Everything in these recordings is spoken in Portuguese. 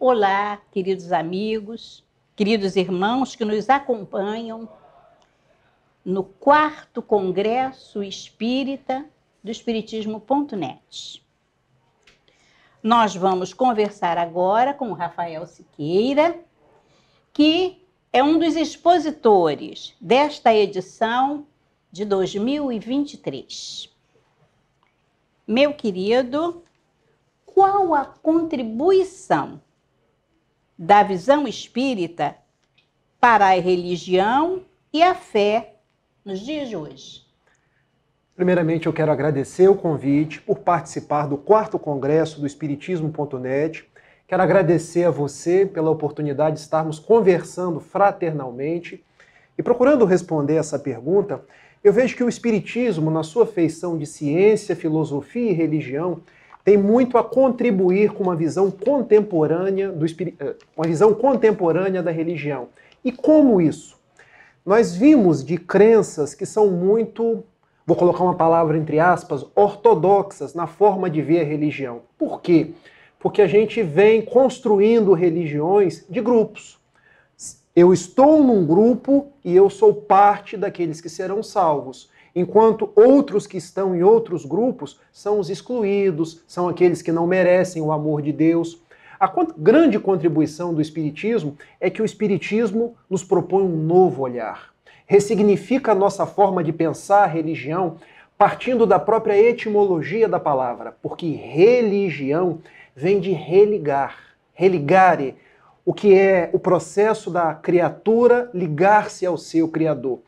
Olá, queridos amigos, queridos irmãos que nos acompanham no 4º Congresso Espírita do Espiritismo.net. Nós vamos conversar agora com o Rafael Siqueira, que é um dos expositores desta edição de 2023. Meu querido, qual a contribuição da visão espírita para a religião e a fé nos dias de hoje? Primeiramente, eu quero agradecer o convite por participar do 4º Congresso do Espiritismo.net. Quero agradecer a você pela oportunidade de estarmos conversando fraternalmente. E procurando responder essa pergunta, eu vejo que o Espiritismo, na sua feição de ciência, filosofia e religião, tem muito a contribuir com uma visão contemporânea da religião. E como isso? Nós vimos de crenças que são muito, vou colocar uma palavra entre aspas, ortodoxas na forma de ver a religião. Por quê? Porque a gente vem construindo religiões de grupos. Eu estou num grupo e eu sou parte daqueles que serão salvos, enquanto outros que estão em outros grupos são os excluídos, são aqueles que não merecem o amor de Deus. A grande contribuição do Espiritismo é que o Espiritismo nos propõe um novo olhar. Ressignifica a nossa forma de pensar a religião partindo da própria etimologia da palavra, porque religião vem de religar, religare, o que é o processo da criatura ligar-se ao seu Criador.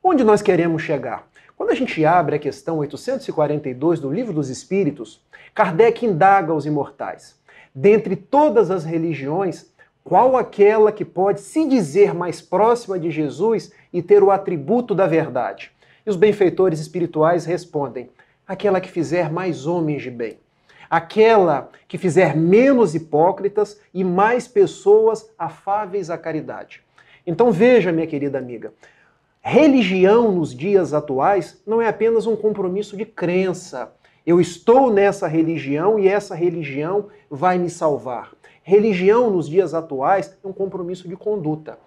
Onde nós queremos chegar? Quando a gente abre a questão 842 do Livro dos Espíritos, Kardec indaga aos imortais: dentre todas as religiões, qual aquela que pode se dizer mais próxima de Jesus e ter o atributo da verdade? E os benfeitores espirituais respondem: aquela que fizer mais homens de bem. Aquela que fizer menos hipócritas e mais pessoas afáveis à caridade. Então veja, minha querida amiga, religião nos dias atuais não é apenas um compromisso de crença. Eu estou nessa religião e essa religião vai me salvar. Religião nos dias atuais é um compromisso de conduta.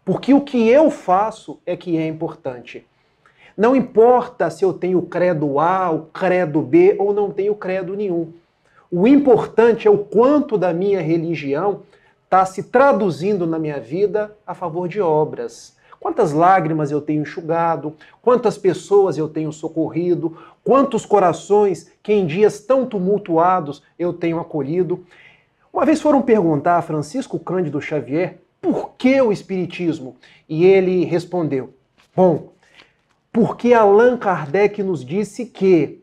Porque o que eu faço é que é importante. Não importa se eu tenho credo A, o credo B ou não tenho credo nenhum. O importante é o quanto da minha religião está se traduzindo na minha vida a favor de obras. Quantas lágrimas eu tenho enxugado, quantas pessoas eu tenho socorrido, quantos corações que em dias tão tumultuados eu tenho acolhido. Uma vez foram perguntar a Francisco Cândido Xavier por que o Espiritismo? E ele respondeu: bom, porque Allan Kardec nos disse que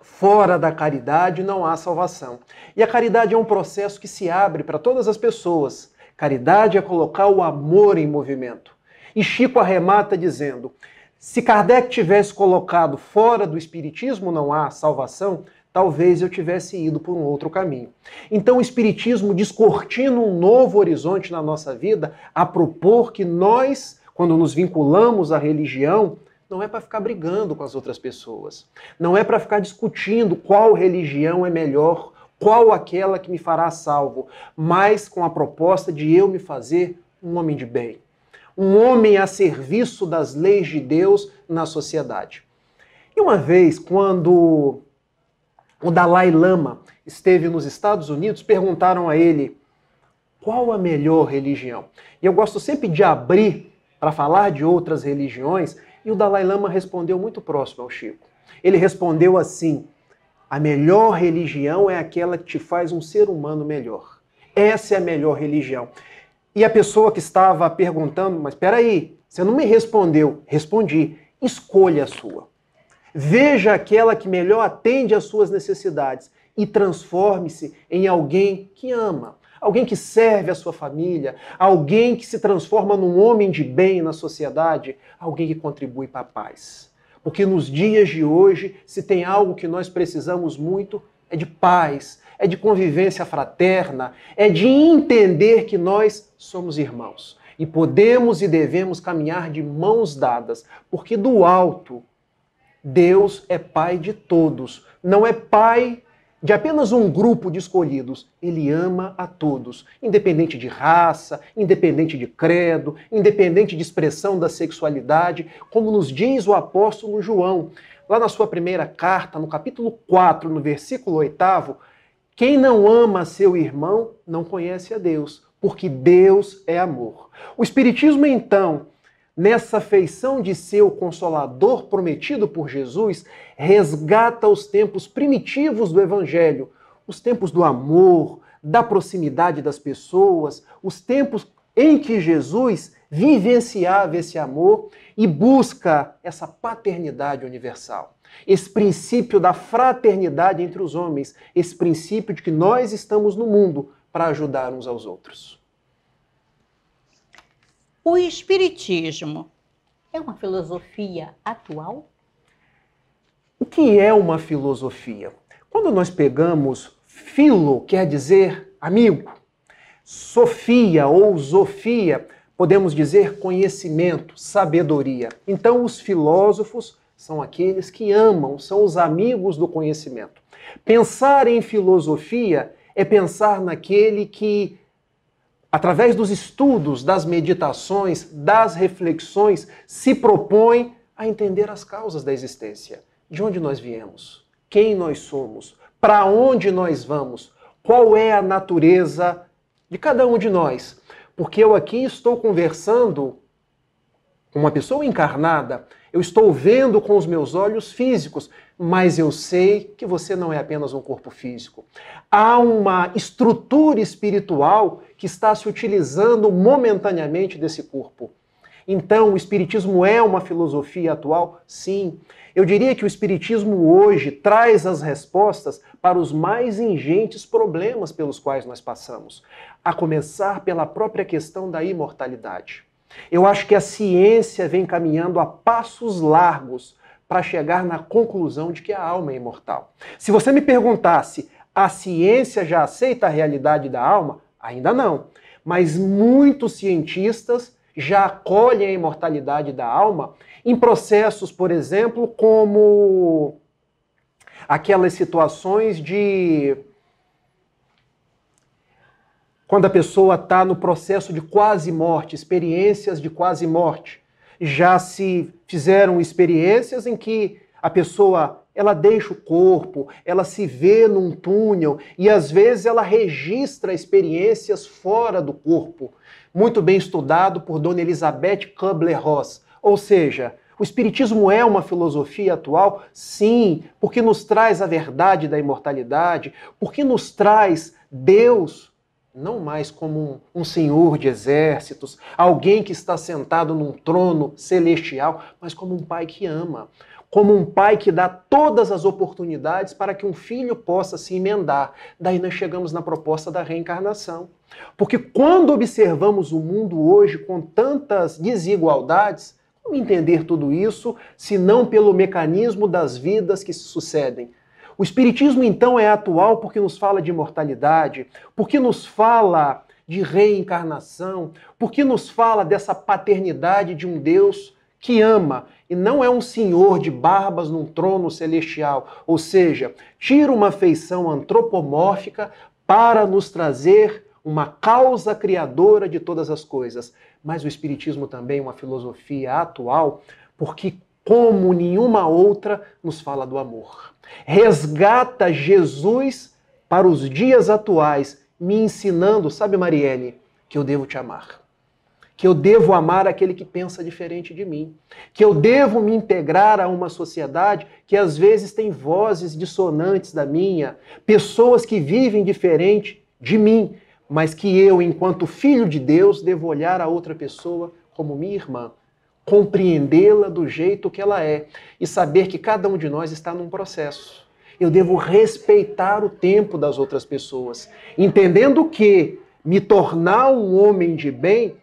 fora da caridade não há salvação. E a caridade é um processo que se abre para todas as pessoas. Caridade é colocar o amor em movimento. E Chico arremata dizendo: se Kardec tivesse colocado fora do Espiritismo não há salvação, talvez eu tivesse ido por um outro caminho. Então o Espiritismo descortina um novo horizonte na nossa vida a propor que nós, quando nos vinculamos à religião, não é para ficar brigando com as outras pessoas. Não é para ficar discutindo qual religião é melhor, qual aquela que me fará salvo, mas com a proposta de eu me fazer um homem de bem. Um homem a serviço das leis de Deus na sociedade. E uma vez, quando o Dalai Lama esteve nos Estados Unidos, perguntaram a ele qual a melhor religião. E eu gosto sempre de abrir para falar de outras religiões, e o Dalai Lama respondeu muito próximo ao Chico. Ele respondeu assim: a melhor religião é aquela que te faz um ser humano melhor. Essa é a melhor religião. E a pessoa que estava perguntando: mas espera aí, você não me respondeu. Respondi: escolha a sua. Veja aquela que melhor atende às suas necessidades e transforme-se em alguém que ama, alguém que serve a sua família, alguém que se transforma num homem de bem na sociedade, alguém que contribui para a paz. Porque nos dias de hoje, se tem algo que nós precisamos muito, é de paz, é de convivência fraterna, é de entender que nós somos irmãos. E podemos e devemos caminhar de mãos dadas, porque do alto, Deus é Pai de todos. Não é Pai de apenas um grupo de escolhidos. Ele ama a todos, independente de raça, independente de credo, independente de expressão da sexualidade, como nos diz o apóstolo João, lá na sua primeira carta, no capítulo 4, no versículo 8, quem não ama seu irmão não conhece a Deus, porque Deus é amor. O Espiritismo, então, nessa feição de ser o Consolador prometido por Jesus, resgata os tempos primitivos do Evangelho, os tempos do amor, da proximidade das pessoas, os tempos em que Jesus vivenciava esse amor e busca essa paternidade universal. Esse princípio da fraternidade entre os homens, esse princípio de que nós estamos no mundo para ajudar uns aos outros. O Espiritismo é uma filosofia atual? O que é uma filosofia? Quando nós pegamos filo, quer dizer amigo, sofia ou zofia, podemos dizer conhecimento, sabedoria. Então os filósofos são aqueles que amam, são os amigos do conhecimento. Pensar em filosofia é pensar naquele que, através dos estudos, das meditações, das reflexões, se propõe a entender as causas da existência. De onde nós viemos? Quem nós somos? Para onde nós vamos? Qual é a natureza de cada um de nós? Porque eu aqui estou conversando com uma pessoa encarnada, eu estou vendo com os meus olhos físicos, mas eu sei que você não é apenas um corpo físico. Há uma estrutura espiritual que está se utilizando momentaneamente desse corpo. Então, o Espiritismo é uma filosofia atual? Sim. Eu diria que o Espiritismo hoje traz as respostas para os mais ingentes problemas pelos quais nós passamos, a começar pela própria questão da imortalidade. Eu acho que a ciência vem caminhando a passos largos para chegar na conclusão de que a alma é imortal. Se você me perguntasse, a ciência já aceita a realidade da alma? Ainda não. Mas muitos cientistas já acolhem a imortalidade da alma em processos, por exemplo, como aquelas situações de quando a pessoa está no processo de quase morte, experiências de quase morte. Já se fizeram experiências em que a pessoa ela deixa o corpo, ela se vê num túnel e às vezes ela registra experiências fora do corpo. Muito bem estudado por Dona Elizabeth Kubler-Ross. Ou seja, o Espiritismo é uma filosofia atual? Sim, porque nos traz a verdade da imortalidade, porque nos traz Deus não mais como um senhor de exércitos, alguém que está sentado num trono celestial, mas como um pai que ama, como um pai que dá todas as oportunidades para que um filho possa se emendar. Daí nós chegamos na proposta da reencarnação. Porque quando observamos o mundo hoje com tantas desigualdades, como entender tudo isso, se não pelo mecanismo das vidas que se sucedem? O Espiritismo, então, é atual porque nos fala de imortalidade, porque nos fala de reencarnação, porque nos fala dessa paternidade de um Deus que ama e não é um senhor de barbas num trono celestial, ou seja, tira uma feição antropomórfica para nos trazer uma causa criadora de todas as coisas. Mas o Espiritismo também é uma filosofia atual porque, como nenhuma outra, nos fala do amor. Resgata Jesus para os dias atuais, me ensinando, sabe, Marielle, que eu devo te amar. Que eu devo amar aquele que pensa diferente de mim. Que eu devo me integrar a uma sociedade que às vezes tem vozes dissonantes da minha, pessoas que vivem diferente de mim, mas que eu, enquanto filho de Deus, devo olhar a outra pessoa como minha irmã, compreendê-la do jeito que ela é e saber que cada um de nós está num processo. Eu devo respeitar o tempo das outras pessoas, entendendo que me tornar um homem de bem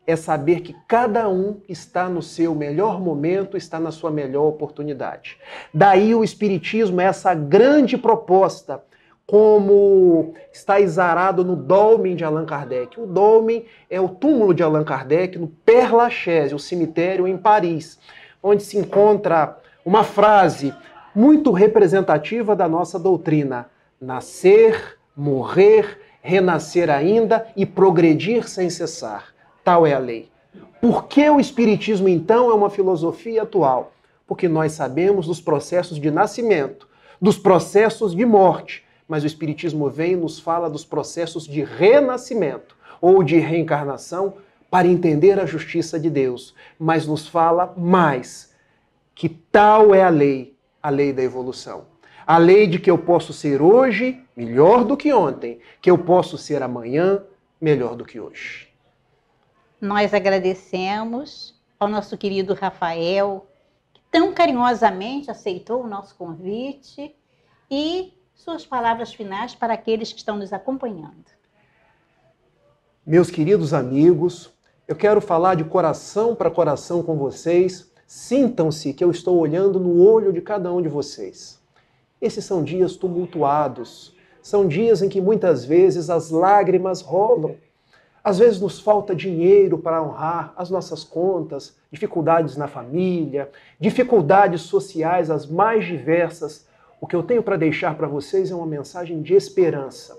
é saber que cada um está no seu melhor momento, está na sua melhor oportunidade. Daí o Espiritismo é essa grande proposta, como está exarado no Dolmen de Allan Kardec. O Dolmen é o túmulo de Allan Kardec no Père Lachaise, o cemitério em Paris, onde se encontra uma frase muito representativa da nossa doutrina: nascer, morrer, renascer ainda e progredir sem cessar. Tal é a lei. Por que o Espiritismo, então, é uma filosofia atual? Porque nós sabemos dos processos de nascimento, dos processos de morte, mas o Espiritismo vem e nos fala dos processos de renascimento ou de reencarnação para entender a justiça de Deus. Mas nos fala mais, que tal é a lei da evolução. A lei de que eu posso ser hoje melhor do que ontem, que eu posso ser amanhã melhor do que hoje. Nós agradecemos ao nosso querido Rafael, que tão carinhosamente aceitou o nosso convite, e suas palavras finais para aqueles que estão nos acompanhando. Meus queridos amigos, eu quero falar de coração para coração com vocês. Sintam-se que eu estou olhando no olho de cada um de vocês. Esses são dias tumultuados, são dias em que muitas vezes as lágrimas rolam. Às vezes nos falta dinheiro para honrar as nossas contas, dificuldades na família, dificuldades sociais as mais diversas. O que eu tenho para deixar para vocês é uma mensagem de esperança.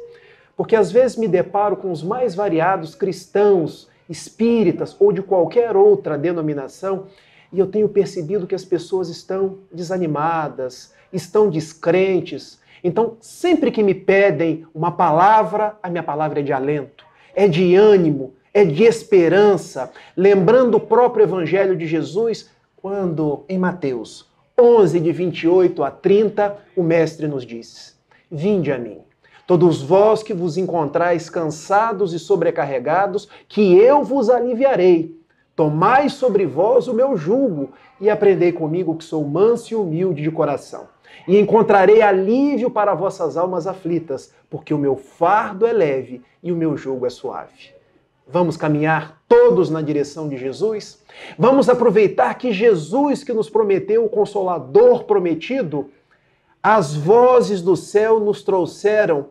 Porque às vezes me deparo com os mais variados cristãos, espíritas ou de qualquer outra denominação, e eu tenho percebido que as pessoas estão desanimadas, estão descrentes. Então, sempre que me pedem uma palavra, a minha palavra é de alento, é de ânimo, é de esperança, lembrando o próprio Evangelho de Jesus, quando em Mateus 11, de 28 a 30, o Mestre nos diz: vinde a mim, todos vós que vos encontrais cansados e sobrecarregados, que eu vos aliviarei. Tomai sobre vós o meu jugo e aprendei comigo, que sou manso e humilde de coração. E encontrarei alívio para vossas almas aflitas, porque o meu fardo é leve e o meu jugo é suave. Vamos caminhar todos na direção de Jesus? Vamos aproveitar que Jesus, que nos prometeu o Consolador prometido, as vozes do céu nos trouxeram,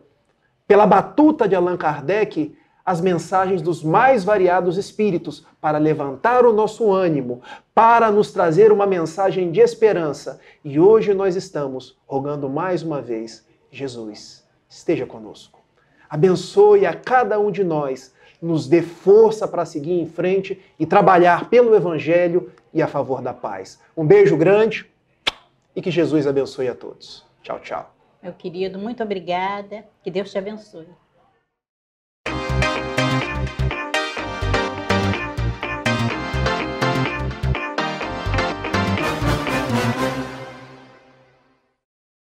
pela batuta de Allan Kardec, as mensagens dos mais variados espíritos para levantar o nosso ânimo, para nos trazer uma mensagem de esperança. E hoje nós estamos rogando mais uma vez: Jesus, esteja conosco. Abençoe a cada um de nós, nos dê força para seguir em frente e trabalhar pelo Evangelho e a favor da paz. Um beijo grande e que Jesus abençoe a todos. Tchau, tchau. Meu querido, muito obrigada. Que Deus te abençoe.